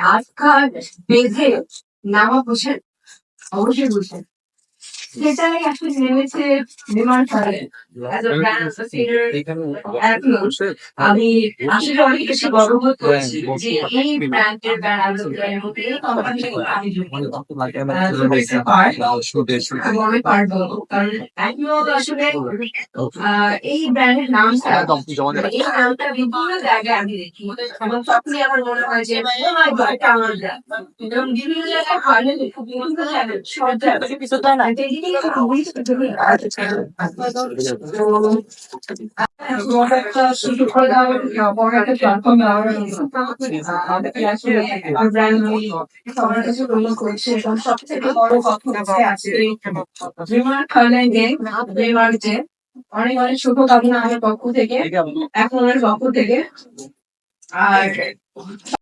আজকা বেঁধে নামা বুঝেন, অবশ্যই বুঝেন। সেটাই আসলে নেমেছে বিমান সাগরে। As a brand ambassador, এখন আমি আসলে অনেক বেশি গর্ববোধ করছি যে এই ব্র্যান্ডের ব্র্যান্ড অ্যাম্বাসেডরের মধ্যে কোম্পানি আমি যুক্ত। এবং আমি পারবো কারণ এখনো আসলে এই ব্র্যান্ডের নামটা এই নামটা বিভিন্ন জায়গায় আমি দেখি এবং তখনই আমার মনে হয় যে oh my God, এটা আমার brand। এবং বিভিন্ন জায়গায় ভালো বিভিন্ন জায়গায় সব জায়গায় বড় একটা প্ল্যাটফর্ম ব্র্যান্ড সবার কাছে গ্রহণ করছে এবং সব থেকে বড় কথা হচ্ছে আজকে রিমার্ক থাইল্যান্ডে রিমার্কে অনেক অনেক শুভকামনা আমার পক্ষ থেকে এখন আমার পক্ষ থেকে আর